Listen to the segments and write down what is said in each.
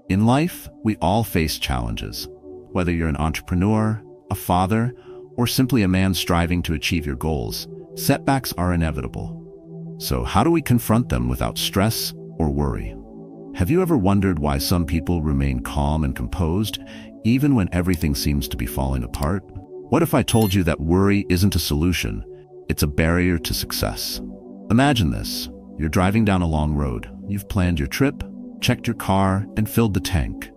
In life, we all face challenges. Whether you're an entrepreneur, a father, or simply a man striving to achieve your goals, setbacks are inevitable. So how do we confront them without stress or worry? Have you ever wondered why some people remain calm and composed, even when everything seems to be falling apart? What if I told you that worry isn't a solution, it's a barrier to success? Imagine this. You're driving down a long road. You've planned your trip, checked your car, and filled the tank.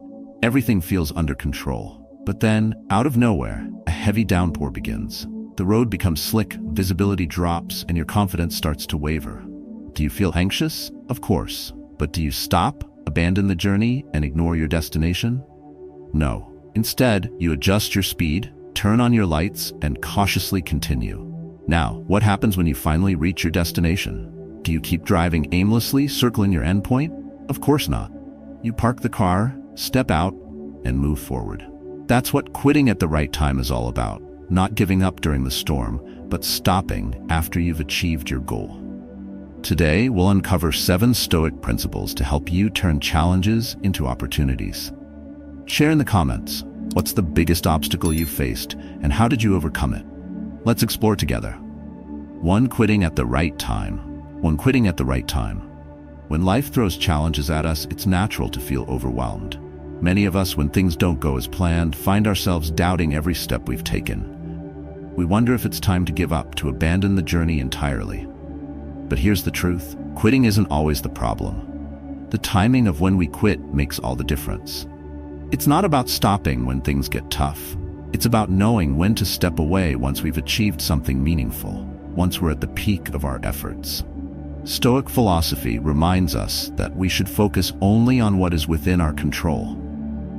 Everything feels under control. But then, out of nowhere, a heavy downpour begins. The road becomes slick, visibility drops, and your confidence starts to waver. Do you feel anxious? Of course. But do you stop, abandon the journey, and ignore your destination? No. Instead, you adjust your speed, turn on your lights, and cautiously continue. Now, what happens when you finally reach your destination? Do you keep driving aimlessly, circling your endpoint? Of course not. You park the car, step out, and move forward. That's what quitting at the right time is all about. Not giving up during the storm, but stopping after you've achieved your goal. Today, we'll uncover 7 Stoic principles to help you turn challenges into opportunities. Share in the comments, what's the biggest obstacle you've faced, and how did you overcome it? Let's explore together. 1. Quitting at the right time. 1. Quitting at the right time. When life throws challenges at us, it's natural to feel overwhelmed. Many of us, when things don't go as planned, find ourselves doubting every step we've taken. We wonder if it's time to give up, to abandon the journey entirely. But here's the truth. Quitting isn't always the problem. The timing of when we quit makes all the difference. It's not about stopping when things get tough. It's about knowing when to step away once we've achieved something meaningful, once we're at the peak of our efforts. Stoic philosophy reminds us that we should focus only on what is within our control: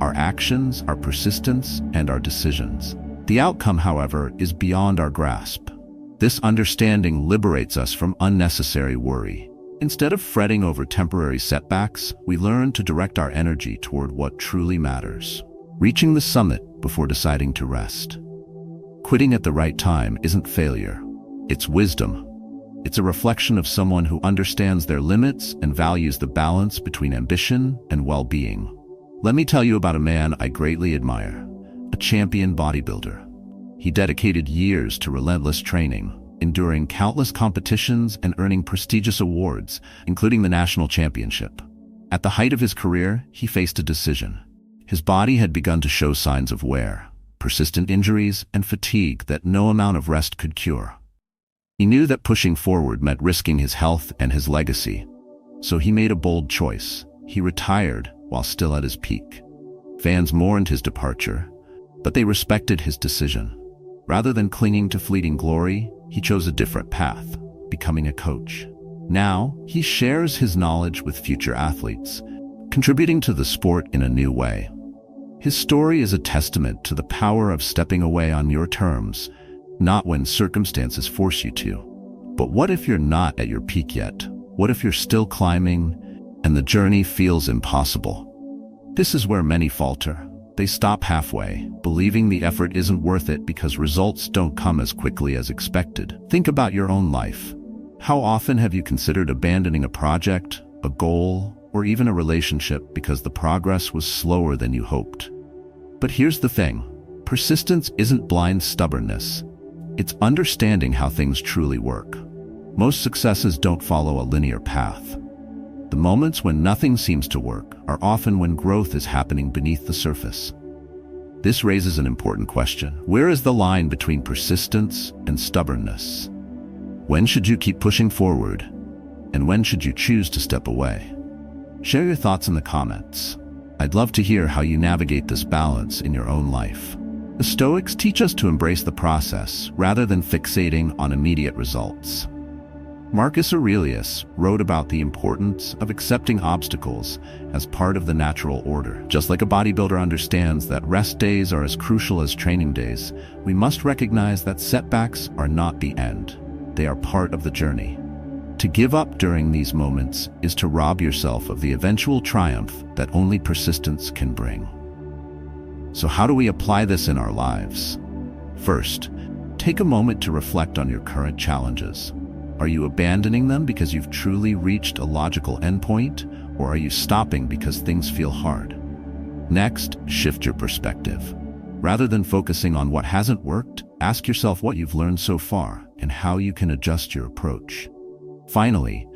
our actions, our persistence, and our decisions. The outcome, however, is beyond our grasp. This understanding liberates us from unnecessary worry. Instead of fretting over temporary setbacks, we learn to direct our energy toward what truly matters, reaching the summit before deciding to rest. Quitting at the right time isn't failure, it's wisdom. It's a reflection of someone who understands their limits and values the balance between ambition and well-being. Let me tell you about a man I greatly admire, a champion bodybuilder. He dedicated years to relentless training, enduring countless competitions and earning prestigious awards, including the national championship. At the height of his career, he faced a decision. His body had begun to show signs of wear, persistent injuries, and fatigue that no amount of rest could cure. He knew that pushing forward meant risking his health and his legacy, so he made a bold choice. He retired while still at his peak. Fans mourned his departure, but they respected his decision. Rather than clinging to fleeting glory, he chose a different path, becoming a coach. Now, he shares his knowledge with future athletes, contributing to the sport in a new way. His story is a testament to the power of stepping away on your terms, not when circumstances force you to. But what if you're not at your peak yet? What if you're still climbing and the journey feels impossible? This is where many falter. They stop halfway, believing the effort isn't worth it because results don't come as quickly as expected. Think about your own life. How often have you considered abandoning a project, a goal, or even a relationship because the progress was slower than you hoped? But here's the thing. Persistence isn't blind stubbornness. It's understanding how things truly work. Most successes don't follow a linear path. The moments when nothing seems to work are often when growth is happening beneath the surface. This raises an important question. Where is the line between persistence and stubbornness? When should you keep pushing forward, and when should you choose to step away? Share your thoughts in the comments. I'd love to hear how you navigate this balance in your own life. The Stoics teach us to embrace the process rather than fixating on immediate results. Marcus Aurelius wrote about the importance of accepting obstacles as part of the natural order. Just like a bodybuilder understands that rest days are as crucial as training days, we must recognize that setbacks are not the end. They are part of the journey. To give up during these moments is to rob yourself of the eventual triumph that only persistence can bring. So how do we apply this in our lives? First, take a moment to reflect on your current challenges. Are you abandoning them because you've truly reached a logical endpoint, or are you stopping because things feel hard? Next, shift your perspective. Rather than focusing on what hasn't worked, ask yourself what you've learned so far and how you can adjust your approach. Finally,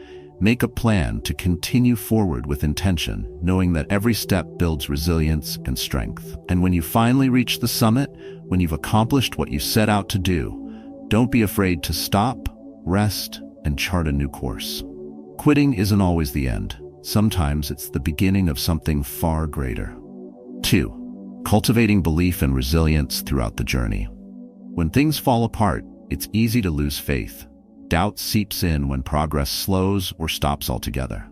make a plan to continue forward with intention, knowing that every step builds resilience and strength. And when you finally reach the summit, when you've accomplished what you set out to do, don't be afraid to stop, rest, and chart a new course. Quitting isn't always the end. Sometimes it's the beginning of something far greater. 2. Cultivating belief and resilience throughout the journey. When things fall apart, it's easy to lose faith. Doubt seeps in when progress slows or stops altogether.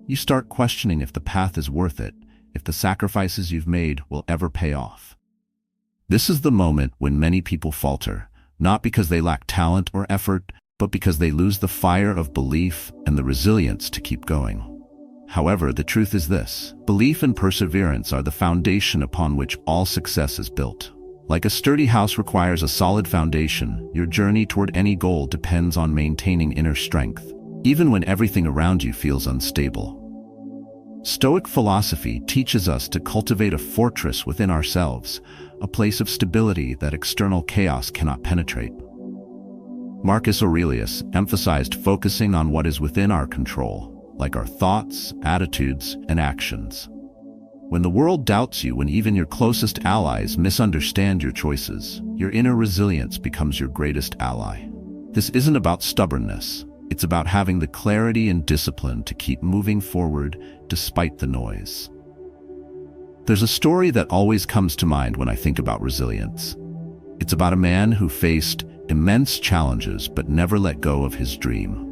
You start questioning if the path is worth it, if the sacrifices you've made will ever pay off. This is the moment when many people falter, not because they lack talent or effort, but because they lose the fire of belief and the resilience to keep going. However, the truth is this: belief and perseverance are the foundation upon which all success is built. Like a sturdy house requires a solid foundation, your journey toward any goal depends on maintaining inner strength, even when everything around you feels unstable. Stoic philosophy teaches us to cultivate a fortress within ourselves, a place of stability that external chaos cannot penetrate. Marcus Aurelius emphasized focusing on what is within our control, like our thoughts, attitudes, and actions. When the world doubts you, when even your closest allies misunderstand your choices, your inner resilience becomes your greatest ally. This isn't about stubbornness. It's about having the clarity and discipline to keep moving forward despite the noise. There's a story that always comes to mind when I think about resilience. It's about a man who faced immense challenges but never let go of his dream.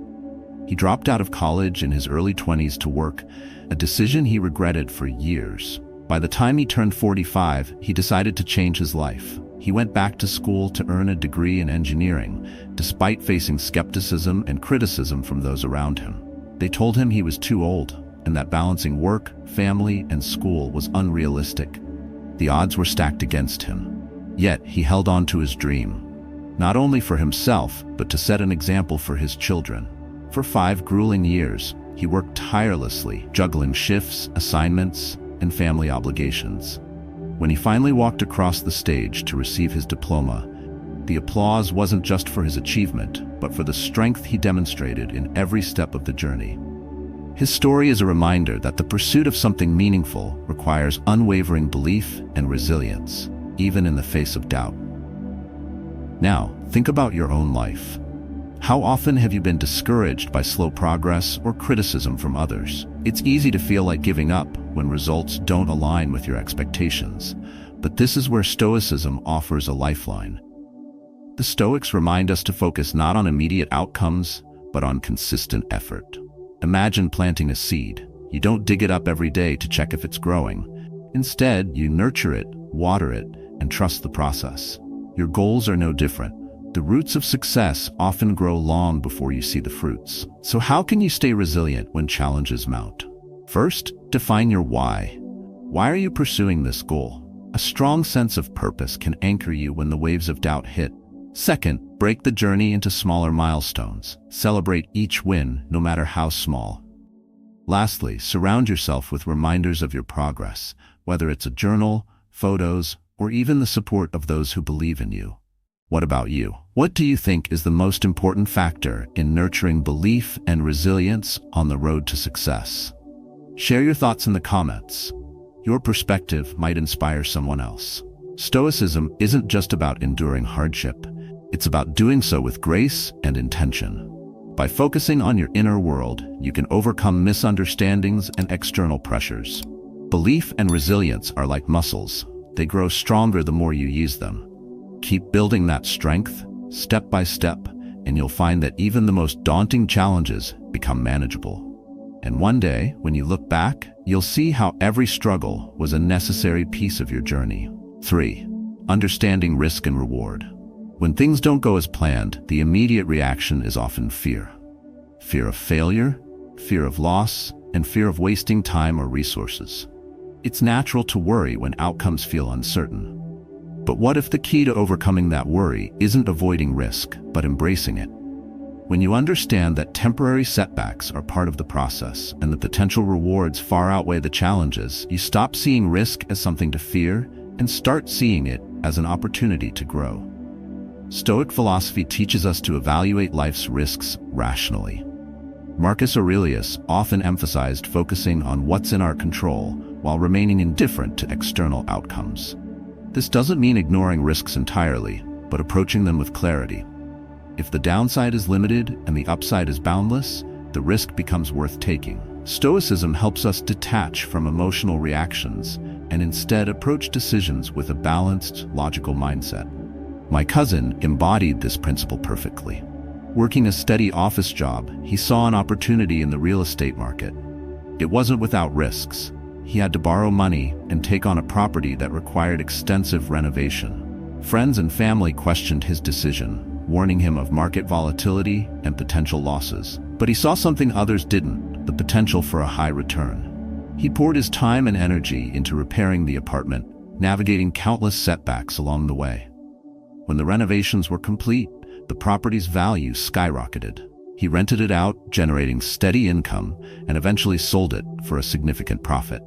He dropped out of college in his early 20s to work, a decision he regretted for years. By the time he turned 45, he decided to change his life. He went back to school to earn a degree in engineering, despite facing skepticism and criticism from those around him. They told him he was too old, and that balancing work, family, and school was unrealistic. The odds were stacked against him. Yet he held on to his dream, not only for himself, but to set an example for his children. For 5 grueling years, he worked tirelessly, juggling shifts, assignments, and family obligations. When he finally walked across the stage to receive his diploma, the applause wasn't just for his achievement, but for the strength he demonstrated in every step of the journey. His story is a reminder that the pursuit of something meaningful requires unwavering belief and resilience, even in the face of doubt. Now, think about your own life. How often have you been discouraged by slow progress or criticism from others? It's easy to feel like giving up when results don't align with your expectations, but this is where Stoicism offers a lifeline. The Stoics remind us to focus not on immediate outcomes, but on consistent effort. Imagine planting a seed. You don't dig it up every day to check if it's growing. Instead, you nurture it, water it, and trust the process. Your goals are no different. The roots of success often grow long before you see the fruits. So how can you stay resilient when challenges mount? First, define your why. Why are you pursuing this goal? A strong sense of purpose can anchor you when the waves of doubt hit. Second, break the journey into smaller milestones. Celebrate each win, no matter how small. Lastly, surround yourself with reminders of your progress, whether it's a journal, photos, or even the support of those who believe in you. What about you? What do you think is the most important factor in nurturing belief and resilience on the road to success? Share your thoughts in the comments. Your perspective might inspire someone else. Stoicism isn't just about enduring hardship. It's about doing so with grace and intention. By focusing on your inner world, you can overcome misunderstandings and external pressures. Belief and resilience are like muscles. They grow stronger the more you use them. Keep building that strength, step by step, and you'll find that even the most daunting challenges become manageable. And one day, when you look back, you'll see how every struggle was a necessary piece of your journey. 3. Understanding risk and reward. When things don't go as planned, the immediate reaction is often fear. Fear of failure, fear of loss, and fear of wasting time or resources. It's natural to worry when outcomes feel uncertain. But what if the key to overcoming that worry isn't avoiding risk, but embracing it? When you understand that temporary setbacks are part of the process and the potential rewards far outweigh the challenges, you stop seeing risk as something to fear and start seeing it as an opportunity to grow. Stoic philosophy teaches us to evaluate life's risks rationally. Marcus Aurelius often emphasized focusing on what's in our control while remaining indifferent to external outcomes. This doesn't mean ignoring risks entirely, but approaching them with clarity. If the downside is limited and the upside is boundless, the risk becomes worth taking. Stoicism helps us detach from emotional reactions and instead approach decisions with a balanced, logical mindset. My cousin embodied this principle perfectly. Working a steady office job, he saw an opportunity in the real estate market. It wasn't without risks. He had to borrow money and take on a property that required extensive renovation. Friends and family questioned his decision, warning him of market volatility and potential losses. But he saw something others didn't, the potential for a high return. He poured his time and energy into repairing the apartment, navigating countless setbacks along the way. When the renovations were complete, the property's value skyrocketed. He rented it out, generating steady income, and eventually sold it for a significant profit.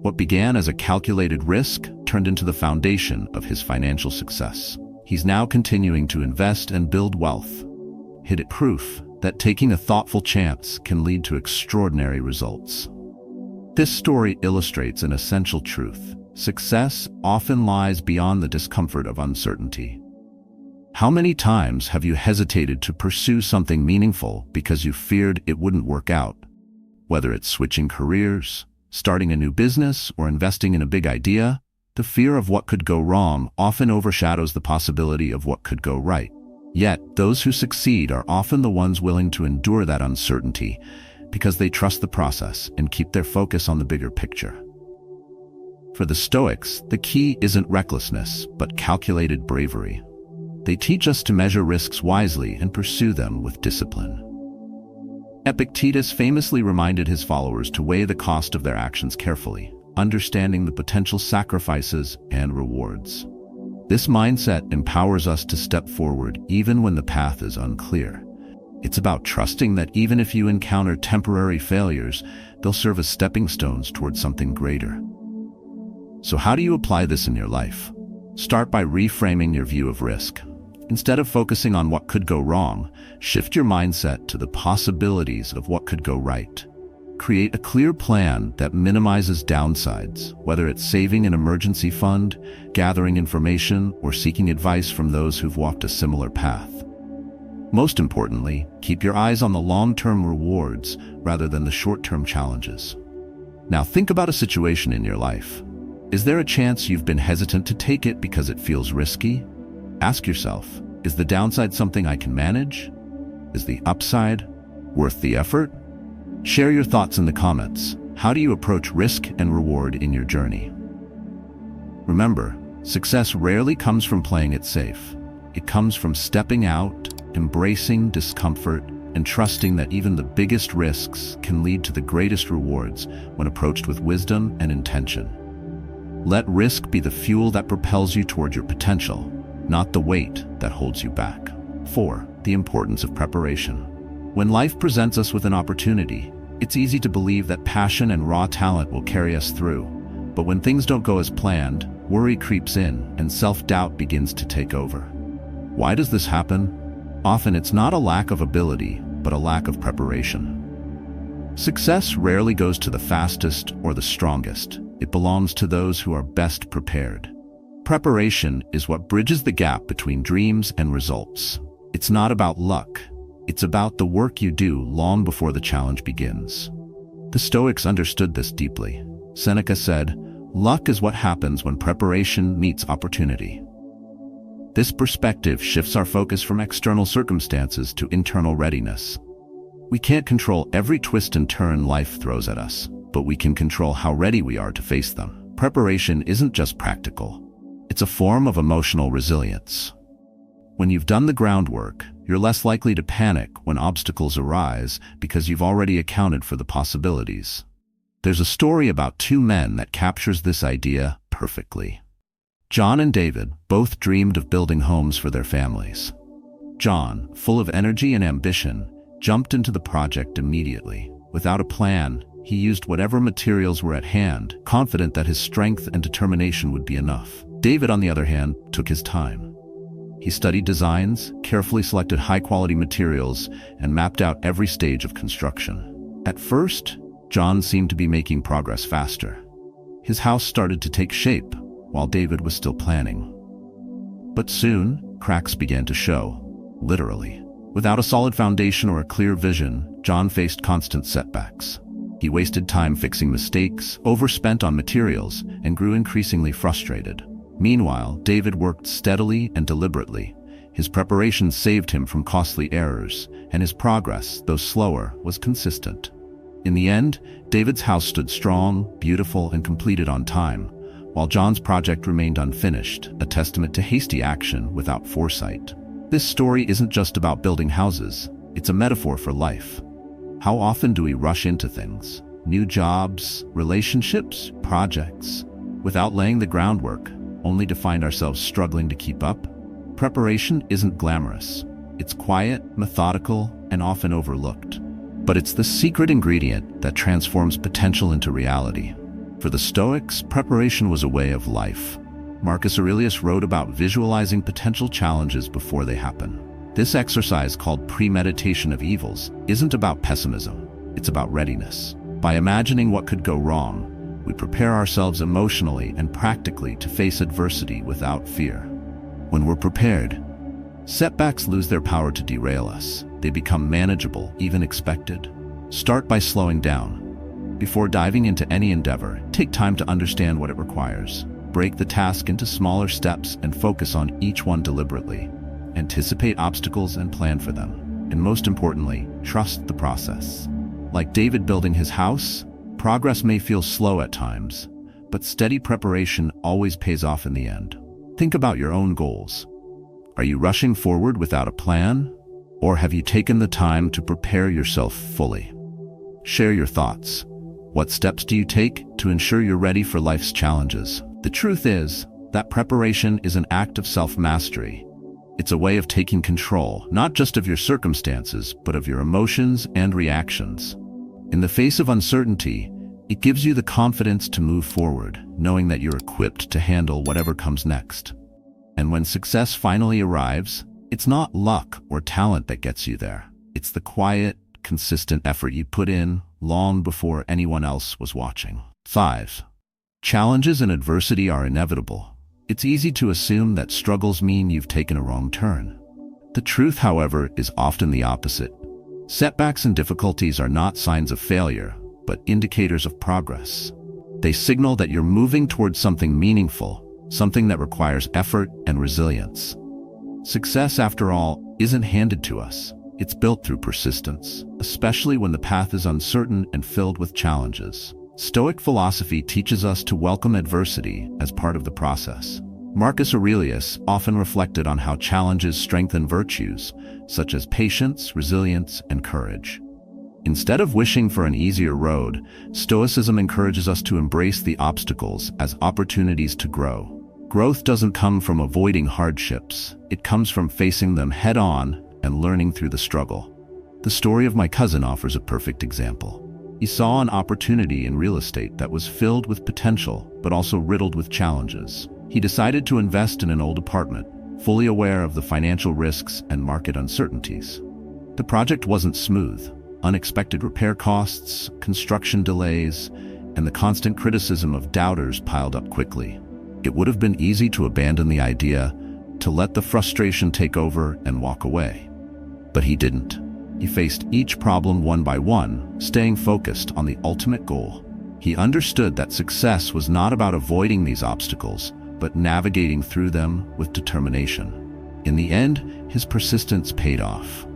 What began as a calculated risk turned into the foundation of his financial success. He's now continuing to invest and build wealth. Hit proof that taking a thoughtful chance can lead to extraordinary results. This story illustrates an essential truth. Success often lies beyond the discomfort of uncertainty. How many times have you hesitated to pursue something meaningful because you feared it wouldn't work out? Whether it's switching careers, starting a new business, or investing in a big idea, the fear of what could go wrong often overshadows the possibility of what could go right. Yet, those who succeed are often the ones willing to endure that uncertainty because they trust the process and keep their focus on the bigger picture. For the Stoics, the key isn't recklessness, but calculated bravery. They teach us to measure risks wisely and pursue them with discipline. Epictetus famously reminded his followers to weigh the cost of their actions carefully, understanding the potential sacrifices and rewards. This mindset empowers us to step forward even when the path is unclear. It's about trusting that even if you encounter temporary failures, they'll serve as stepping stones towards something greater. So how do you apply this in your life? Start by reframing your view of risk. Instead of focusing on what could go wrong, shift your mindset to the possibilities of what could go right. Create a clear plan that minimizes downsides, whether it's saving an emergency fund, gathering information, or seeking advice from those who've walked a similar path. Most importantly, keep your eyes on the long-term rewards rather than the short-term challenges. Now think about a situation in your life. Is there a chance you've been hesitant to take it because it feels risky? Ask yourself, is the downside something I can manage? Is the upside worth the effort? Share your thoughts in the comments. How do you approach risk and reward in your journey? Remember, success rarely comes from playing it safe. It comes from stepping out, embracing discomfort, and trusting that even the biggest risks can lead to the greatest rewards when approached with wisdom and intention. Let risk be the fuel that propels you toward your potential, not the weight that holds you back. 4. The importance of preparation. When life presents us with an opportunity, it's easy to believe that passion and raw talent will carry us through. But when things don't go as planned, worry creeps in and self-doubt begins to take over. Why does this happen? Often it's not a lack of ability, but a lack of preparation. Success rarely goes to the fastest or the strongest. It belongs to those who are best prepared. Preparation is what bridges the gap between dreams and results. It's not about luck. It's about the work you do long before the challenge begins. The Stoics understood this deeply. Seneca said, "Luck is what happens when preparation meets opportunity." This perspective shifts our focus from external circumstances to internal readiness. We can't control every twist and turn life throws at us, but we can control how ready we are to face them. Preparation isn't just practical. It's a form of emotional resilience. When you've done the groundwork, you're less likely to panic when obstacles arise because you've already accounted for the possibilities. There's a story about two men that captures this idea perfectly. John and David both dreamed of building homes for their families. John, full of energy and ambition, jumped into the project immediately. Without a plan, he used whatever materials were at hand, confident that his strength and determination would be enough. David, on the other hand, took his time. He studied designs, carefully selected high-quality materials, and mapped out every stage of construction. At first, John seemed to be making progress faster. His house started to take shape, while David was still planning. But soon, cracks began to show, literally. Without a solid foundation or a clear vision, John faced constant setbacks. He wasted time fixing mistakes, overspent on materials, and grew increasingly frustrated. Meanwhile, David worked steadily and deliberately. His preparation saved him from costly errors, and his progress, though slower, was consistent. In the end, David's house stood strong, beautiful, and completed on time, while John's project remained unfinished, a testament to hasty action without foresight. This story isn't just about building houses, it's a metaphor for life. How often do we rush into things, new jobs, relationships, projects, without laying the groundwork, only to find ourselves struggling to keep up? Preparation isn't glamorous. It's quiet, methodical, and often overlooked. But it's the secret ingredient that transforms potential into reality. For the Stoics, preparation was a way of life. Marcus Aurelius wrote about visualizing potential challenges before they happen. This exercise, called premeditation of evils, isn't about pessimism. It's about readiness. By imagining what could go wrong, we prepare ourselves emotionally and practically to face adversity without fear. When we're prepared, setbacks lose their power to derail us. They become manageable, even expected. Start by slowing down. Before diving into any endeavor, take time to understand what it requires. Break the task into smaller steps and focus on each one deliberately. Anticipate obstacles and plan for them. And most importantly, trust the process. Like David building his house, progress may feel slow at times, but steady preparation always pays off in the end. Think about your own goals. Are you rushing forward without a plan? Or have you taken the time to prepare yourself fully? Share your thoughts. What steps do you take to ensure you're ready for life's challenges? The truth is that preparation is an act of self-mastery. It's a way of taking control, not just of your circumstances, but of your emotions and reactions. In the face of uncertainty, it gives you the confidence to move forward, knowing that you're equipped to handle whatever comes next. And when success finally arrives, it's not luck or talent that gets you there. It's the quiet, consistent effort you put in long before anyone else was watching. 5. Challenges and adversity are inevitable. It's easy to assume that struggles mean you've taken a wrong turn. The truth, however, is often the opposite. Setbacks and difficulties are not signs of failure, but indicators of progress. They signal that you're moving towards something meaningful, something that requires effort and resilience. Success, after all, isn't handed to us. It's built through persistence, especially when the path is uncertain and filled with challenges. Stoic philosophy teaches us to welcome adversity as part of the process. Marcus Aurelius often reflected on how challenges strengthen virtues, such as patience, resilience, and courage. Instead of wishing for an easier road, Stoicism encourages us to embrace the obstacles as opportunities to grow. Growth doesn't come from avoiding hardships. It comes from facing them head-on and learning through the struggle. The story of my cousin offers a perfect example. He saw an opportunity in real estate that was filled with potential, but also riddled with challenges. He decided to invest in an old apartment, fully aware of the financial risks and market uncertainties. The project wasn't smooth. Unexpected repair costs, construction delays, and the constant criticism of doubters piled up quickly. It would have been easy to abandon the idea, to let the frustration take over and walk away. But he didn't. He faced each problem one by one, staying focused on the ultimate goal. He understood that success was not about avoiding these obstacles, but navigating through them with determination. In the end, his persistence paid off.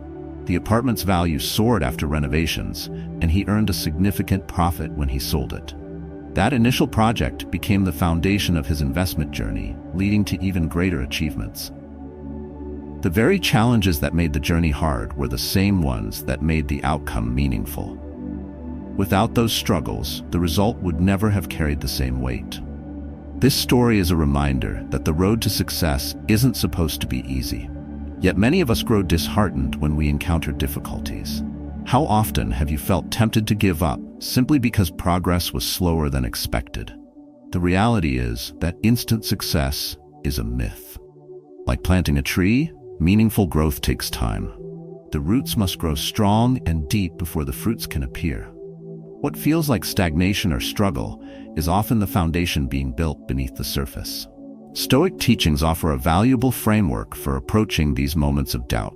The apartment's value soared after renovations, and he earned a significant profit when he sold it. That initial project became the foundation of his investment journey, leading to even greater achievements. The very challenges that made the journey hard were the same ones that made the outcome meaningful. Without those struggles, the result would never have carried the same weight. This story is a reminder that the road to success isn't supposed to be easy. Yet many of us grow disheartened when we encounter difficulties. How often have you felt tempted to give up simply because progress was slower than expected? The reality is that instant success is a myth. Like planting a tree, meaningful growth takes time. The roots must grow strong and deep before the fruits can appear. What feels like stagnation or struggle is often the foundation being built beneath the surface. Stoic teachings offer a valuable framework for approaching these moments of doubt.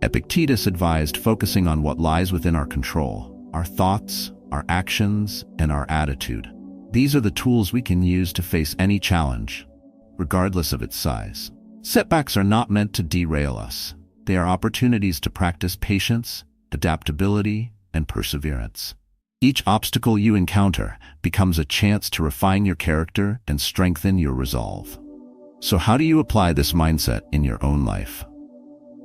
Epictetus advised focusing on what lies within our control, our thoughts, our actions, and our attitude. These are the tools we can use to face any challenge, regardless of its size. Setbacks are not meant to derail us. They are opportunities to practice patience, adaptability, and perseverance. Each obstacle you encounter becomes a chance to refine your character and strengthen your resolve. So how do you apply this mindset in your own life?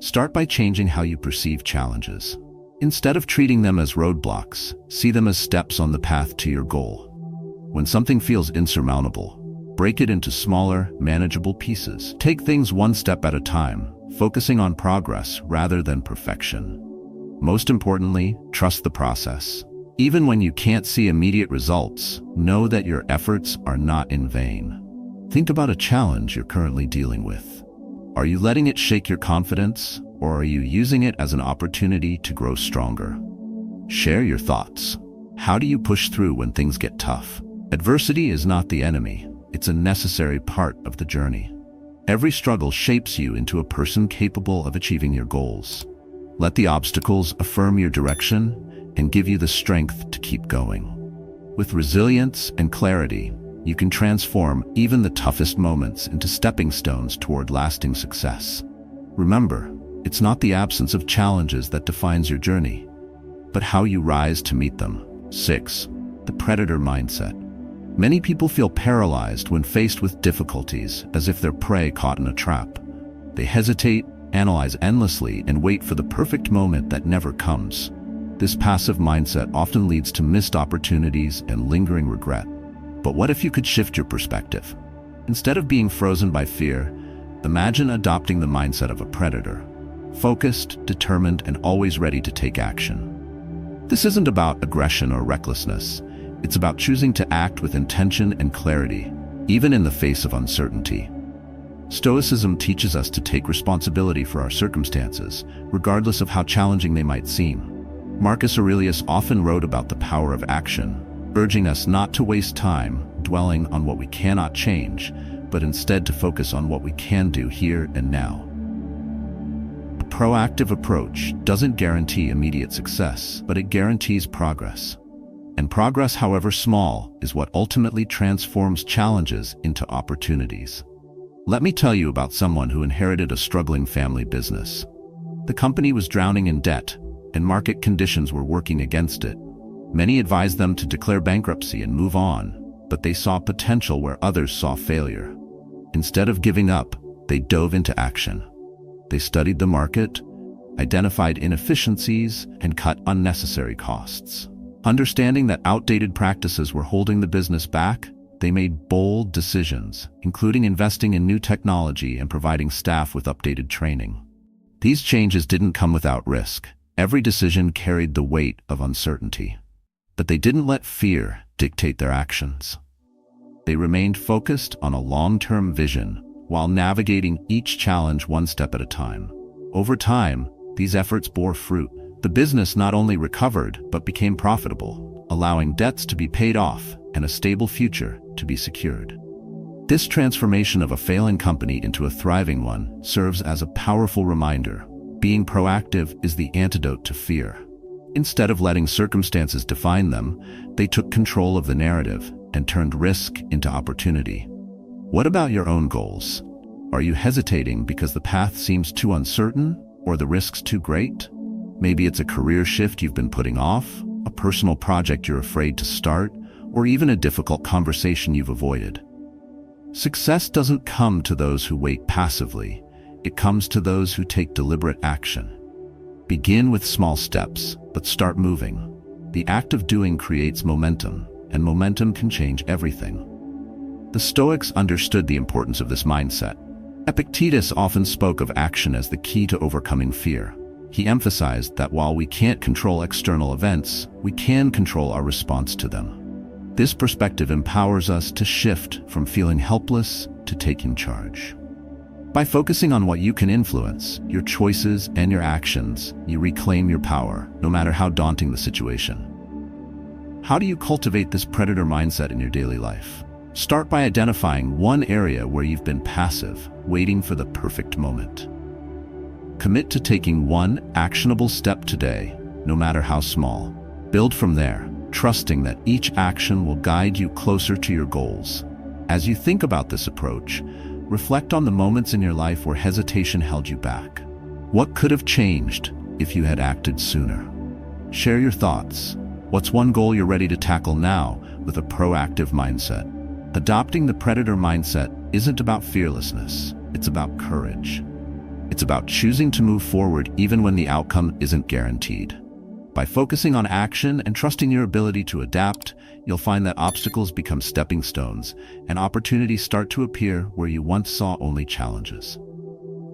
Start by changing how you perceive challenges. Instead of treating them as roadblocks, see them as steps on the path to your goal. When something feels insurmountable, break it into smaller, manageable pieces. Take things one step at a time, focusing on progress rather than perfection. Most importantly, trust the process. Even when you can't see immediate results, know that your efforts are not in vain. Think about a challenge you're currently dealing with. Are you letting it shake your confidence, or are you using it as an opportunity to grow stronger? Share your thoughts. How do you push through when things get tough? Adversity is not the enemy. It's a necessary part of the journey. Every struggle shapes you into a person capable of achieving your goals. Let the obstacles affirm your direction and give you the strength to keep going. With resilience and clarity, you can transform even the toughest moments into stepping stones toward lasting success. Remember, it's not the absence of challenges that defines your journey, but how you rise to meet them. 6. The predator mindset. Many people feel paralyzed when faced with difficulties, as if they're prey caught in a trap. They hesitate, analyze endlessly, and wait for the perfect moment that never comes. This passive mindset often leads to missed opportunities and lingering regret. But what if you could shift your perspective? Instead of being frozen by fear, imagine adopting the mindset of a predator, focused, determined, and always ready to take action. This isn't about aggression or recklessness. It's about choosing to act with intention and clarity, even in the face of uncertainty. Stoicism teaches us to take responsibility for our circumstances, regardless of how challenging they might seem. Marcus Aurelius often wrote about the power of action, urging us not to waste time dwelling on what we cannot change, but instead to focus on what we can do here and now. A proactive approach doesn't guarantee immediate success, but it guarantees progress. And progress, however small, is what ultimately transforms challenges into opportunities. Let me tell you about someone who inherited a struggling family business. The company was drowning in debt, and market conditions were working against it. Many advised them to declare bankruptcy and move on, but they saw potential where others saw failure. Instead of giving up, they dove into action. They studied the market, identified inefficiencies, and cut unnecessary costs. Understanding that outdated practices were holding the business back, they made bold decisions, including investing in new technology and providing staff with updated training. These changes didn't come without risk. Every decision carried the weight of uncertainty. But they didn't let fear dictate their actions. They remained focused on a long-term vision while navigating each challenge one step at a time. Over time, these efforts bore fruit. The business not only recovered but became profitable, allowing debts to be paid off and a stable future to be secured. This transformation of a failing company into a thriving one serves as a powerful reminder. Being proactive is the antidote to fear. Instead of letting circumstances define them, they took control of the narrative and turned risk into opportunity. What about your own goals? Are you hesitating because the path seems too uncertain or the risks too great? Maybe it's a career shift you've been putting off, a personal project you're afraid to start, or even a difficult conversation you've avoided. Success doesn't come to those who wait passively. It comes to those who take deliberate action. Begin with small steps, but start moving. The act of doing creates momentum, and momentum can change everything. The Stoics understood the importance of this mindset. Epictetus often spoke of action as the key to overcoming fear. He emphasized that while we can't control external events, we can control our response to them. This perspective empowers us to shift from feeling helpless to taking charge. By focusing on what you can influence, your choices and your actions, you reclaim your power, no matter how daunting the situation. How do you cultivate this predator mindset in your daily life? Start by identifying one area where you've been passive, waiting for the perfect moment. Commit to taking one actionable step today, no matter how small. Build from there, trusting that each action will guide you closer to your goals. As you think about this approach, reflect on the moments in your life where hesitation held you back. What could have changed if you had acted sooner? Share your thoughts. What's one goal you're ready to tackle now with a proactive mindset? Adopting the predator mindset isn't about fearlessness, it's about courage. It's about choosing to move forward even when the outcome isn't guaranteed. By focusing on action and trusting your ability to adapt, you'll find that obstacles become stepping stones and opportunities start to appear where you once saw only challenges.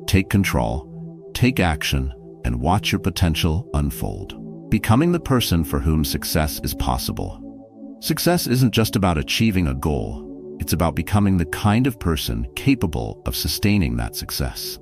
Take control, take action, and watch your potential unfold, becoming the person for whom success is possible. Success isn't just about achieving a goal, it's about becoming the kind of person capable of sustaining that success.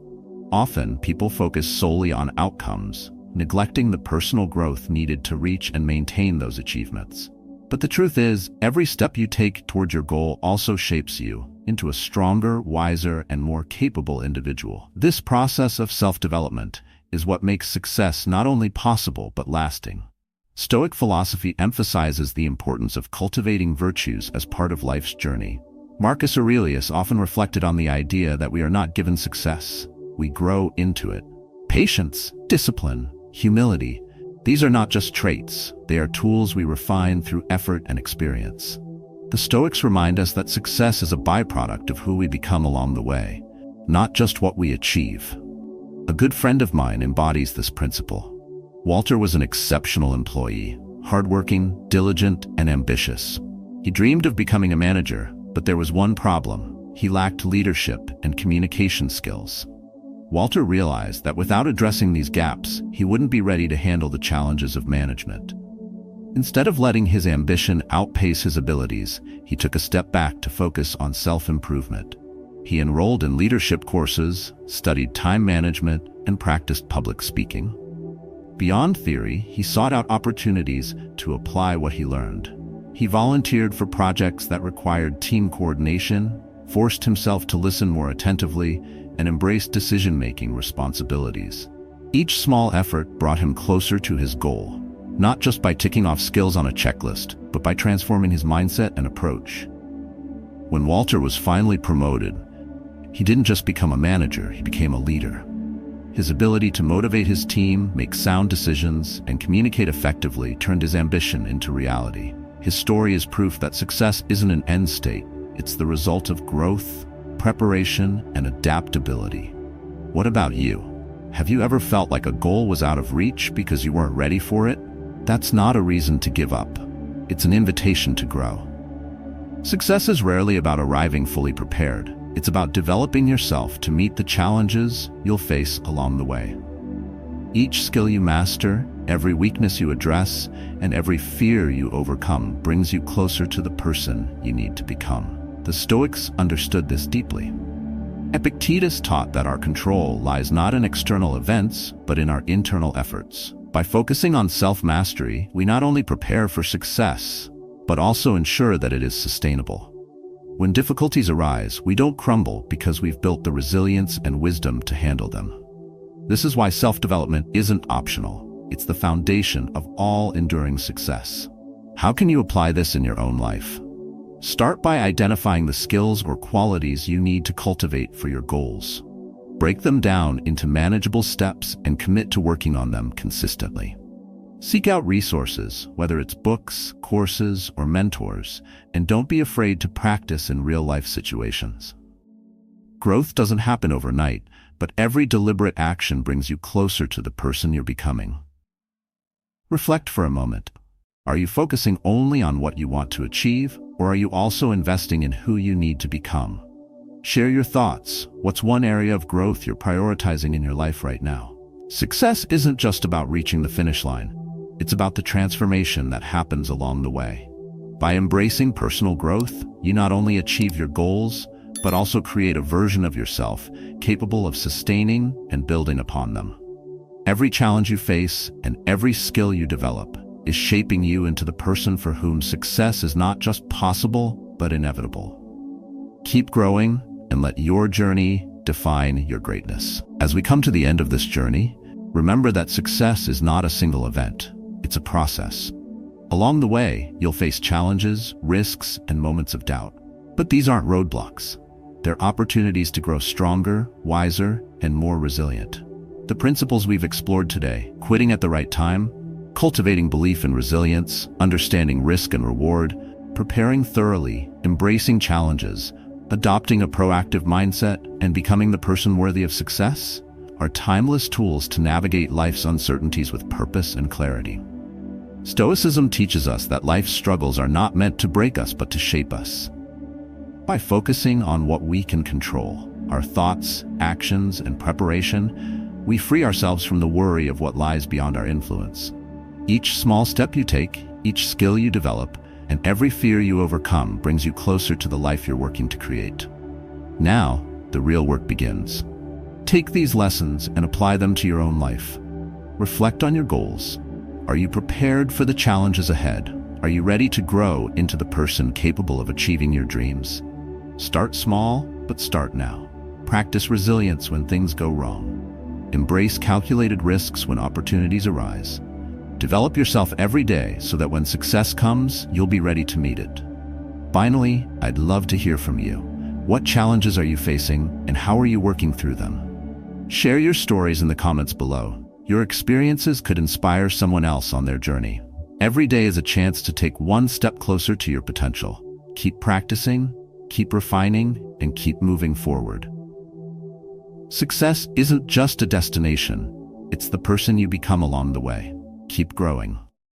Often, people focus solely on outcomes, neglecting the personal growth needed to reach and maintain those achievements. But the truth is, every step you take toward your goal also shapes you into a stronger, wiser, and more capable individual. This process of self-development is what makes success not only possible but lasting. Stoic philosophy emphasizes the importance of cultivating virtues as part of life's journey. Marcus Aurelius often reflected on the idea that we are not given success, we grow into it. Patience, discipline, humility, these are not just traits, they are tools we refine through effort and experience. The Stoics remind us that success is a byproduct of who we become along the way, not just what we achieve. A good friend of mine embodies this principle. Walter was an exceptional employee, hardworking, diligent, and ambitious. He dreamed of becoming a manager, but there was one problem. He lacked leadership and communication skills. Walter realized that without addressing these gaps, he wouldn't be ready to handle the challenges of management. Instead of letting his ambition outpace his abilities, he took a step back to focus on self-improvement. He enrolled in leadership courses, studied time management, and practiced public speaking. Beyond theory, he sought out opportunities to apply what he learned. He volunteered for projects that required team coordination, forced himself to listen more attentively, and embraced decision-making responsibilities. Each small effort brought him closer to his goal, not just by ticking off skills on a checklist, but by transforming his mindset and approach. When Walter was finally promoted, he didn't just become a manager, he became a leader. His ability to motivate his team, make sound decisions, and communicate effectively turned his ambition into reality. His story is proof that success isn't an end state, it's the result of growth, preparation, and adaptability. What about you? Have you ever felt like a goal was out of reach because you weren't ready for it? That's not a reason to give up. It's an invitation to grow. Success is rarely about arriving fully prepared. It's about developing yourself to meet the challenges you'll face along the way. Each skill you master, every weakness you address, and every fear you overcome brings you closer to the person you need to become. The Stoics understood this deeply. Epictetus taught that our control lies not in external events, but in our internal efforts. By focusing on self-mastery, we not only prepare for success, but also ensure that it is sustainable. When difficulties arise, we don't crumble because we've built the resilience and wisdom to handle them. This is why self-development isn't optional. It's the foundation of all enduring success. How can you apply this in your own life? Start by identifying the skills or qualities you need to cultivate for your goals. Break them down into manageable steps and commit to working on them consistently. Seek out resources, whether it's books, courses, or mentors, and don't be afraid to practice in real-life situations. Growth doesn't happen overnight, but every deliberate action brings you closer to the person you're becoming. Reflect for a moment. Are you focusing only on what you want to achieve, or are you also investing in who you need to become? Share your thoughts. What's one area of growth you're prioritizing in your life right now? Success isn't just about reaching the finish line. It's about the transformation that happens along the way. By embracing personal growth, you not only achieve your goals, but also create a version of yourself capable of sustaining and building upon them. Every challenge you face and every skill you develop is shaping you into the person for whom success is not just possible, but inevitable. Keep growing and let your journey define your greatness. As we come to the end of this journey, remember that success is not a single event. It's a process. Along the way, you'll face challenges, risks, and moments of doubt. But these aren't roadblocks. They're opportunities to grow stronger, wiser, and more resilient. The principles we've explored today, quitting at the right time, cultivating belief in resilience, understanding risk and reward, preparing thoroughly, embracing challenges, adopting a proactive mindset, and becoming the person worthy of success, are timeless tools to navigate life's uncertainties with purpose and clarity. Stoicism teaches us that life's struggles are not meant to break us but to shape us. By focusing on what we can control, our thoughts, actions, and preparation, we free ourselves from the worry of what lies beyond our influence. Each small step you take, each skill you develop, and every fear you overcome brings you closer to the life you're working to create. Now, the real work begins. Take these lessons and apply them to your own life. Reflect on your goals. Are you prepared for the challenges ahead? Are you ready to grow into the person capable of achieving your dreams? Start small, but start now. Practice resilience when things go wrong. Embrace calculated risks when opportunities arise. Develop yourself every day so that when success comes, you'll be ready to meet it. Finally, I'd love to hear from you. What challenges are you facing, and how are you working through them? Share your stories in the comments below. Your experiences could inspire someone else on their journey. Every day is a chance to take one step closer to your potential. Keep practicing, keep refining, and keep moving forward. Success isn't just a destination. It's the person you become along the way. Keep growing.